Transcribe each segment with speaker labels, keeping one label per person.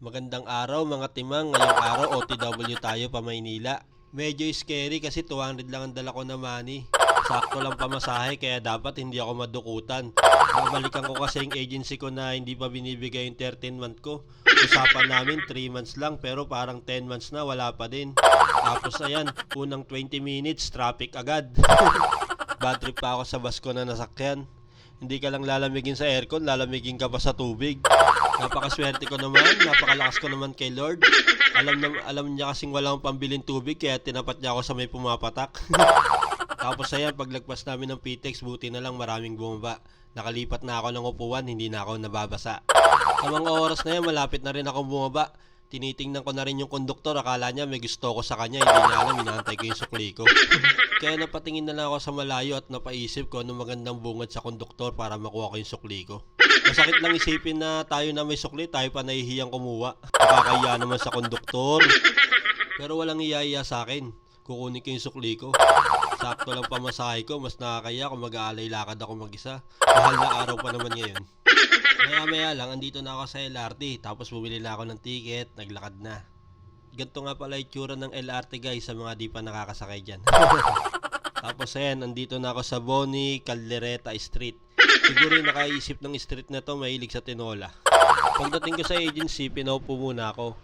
Speaker 1: Magandang araw mga timang, ngayong araw OTW tayo pa Maynila. Medyo scary kasi 200 lang ang dala ko na money. Sakto lang pamasahe kaya dapat hindi ako madukutan. Babalikan ko kasi yung agency ko na hindi pa binibigay yung 13 month ko. Usapan namin 3 months lang pero parang 10 months na wala pa din. Tapos ayan, unang 20 minutes traffic agad. Bad trip pa ako sa bus ko na nasakyan. Hindi ka lang lalamigin sa aircon, lalamigin ka pa sa tubig. Napakaswerte ko naman, napakalakas ko naman kay Lord. Alam niya kasing wala akong pambilin tubig kaya tinapat niya ako sa may pumapatak. Tapos ayan, paglagpas namin ng PTEX, buti na lang maraming bumaba. Nakalipat na ako ng upuan, hindi na ako nababasa. Sa mga oras na yan, malapit na rin akong bumaba. Tinitingnan ko na rin yung konduktor, akala niya may gusto ko sa kanya, hindi niya alam, inaantay ko yung sukli ko. Kaya napatingin na lang ako sa malayo at napaisip ko anong magandang bungad sa konduktor para makuha ko yung sukli ko. Masakit lang isipin na tayo na may sukli, tayo pa nahihiyang kumuha. Nakakahiya naman sa konduktor. Pero walang iyaiya sa akin, kukunin ko yung sukli ko. Sakto lang pamasahe ko, mas nakakaya kung mag-aalay lakad ako mag-isa. Mahal na araw pa naman ngayon. Maya lang, andito na ako sa LRT, tapos bumili na ako ng ticket, naglakad na. Ganito nga pala itsura ng LRT guys sa mga di pa nakakasakay dyan. Tapos ayan, andito na ako sa Boni Caldereta Street. Siguro yung nakaisip ng street na to mahilig sa tinola. Pagdating ko sa agency, pinaupo muna ako.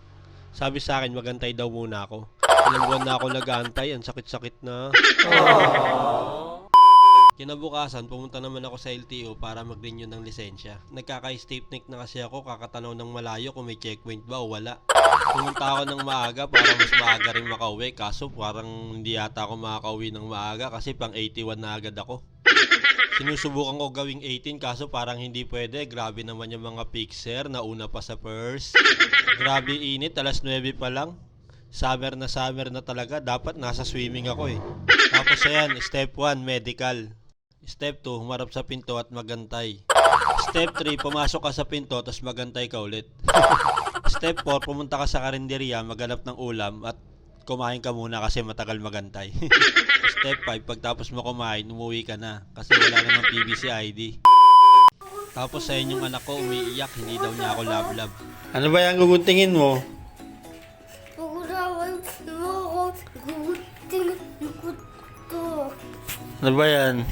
Speaker 1: Sabi sa akin, magantay daw muna ako. Ilang buwan na ako nag-aantay, ang sakit-sakit na. Kinabukasan, pumunta naman ako sa LTO para mag-renew ng lisensya. Nagkaka-stiff neck na kasi ako, kakatanaw ng malayo kung may checkpoint ba o wala. Pumunta ako ng maaga para mas maaga rin makauwi, kaso parang hindi yata ako makakauwi ng maaga kasi pang 81 na agad ako. Sinusubukan ko gawing 18 kaso parang hindi pwede, grabe naman yung mga fixer na una pa sa first. Grabe init, alas 9 pa lang. Summer na talaga, dapat nasa swimming ako eh. Tapos ayan, step 1, medical. Step 2, humarap sa pinto at magantay. Step 3, pumasok ka sa pinto tapos magantay ka ulit. Step 4, pumunta ka sa karinderya, maghanap ng ulam at kumain ka muna kasi matagal magantay. Step 5, pagtapos mo kumain, umuwi ka na kasi wala namang PBC ID. Tapos sa yung anak ko umiiyak, hindi daw niya ako love-love.
Speaker 2: Ano ba yung guguntingin mo? Ano ba yan?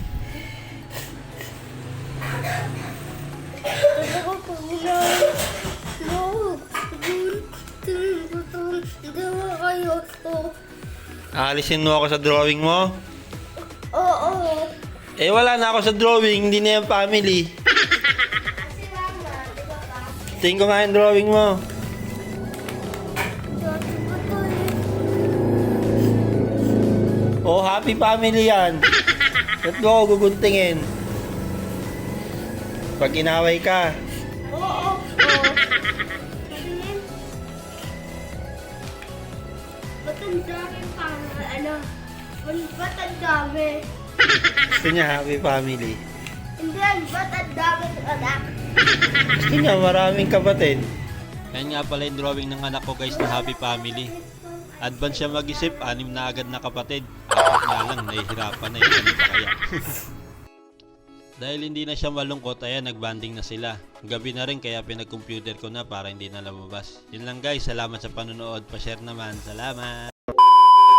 Speaker 2: Aalisin mo ako sa drawing mo?
Speaker 3: Oo.
Speaker 2: Eh wala na ako sa drawing, hindi na yung family.
Speaker 3: Kasi mama, di ba pa?
Speaker 2: Tingin ko nga yung drawing mo.
Speaker 3: Dati ba to eh?
Speaker 2: Oh, happy family yan. Ba't mo ako guguntingin? Pag inaway ka.
Speaker 3: Oo. Tingin. Ba't ang dami ba't ang dami?
Speaker 2: Gusto niya happy family.
Speaker 3: Hindi, ba't ang dami anak?
Speaker 2: Gusto niya maraming kapatid.
Speaker 1: Yan nga pala yung drawing ng anak ko guys na happy family. Advance siya mag-isip, 6 na agad na kapatid. 4 nga lang, nahihirapan na yun. Ano pa kaya? Dahil hindi na siya malungkot, ayan, nagbanding na sila. Gabi na rin kaya pinag-computer ko na para hindi na lumabas. Yun lang guys, salamat sa panonood. Pa-share naman, salamat!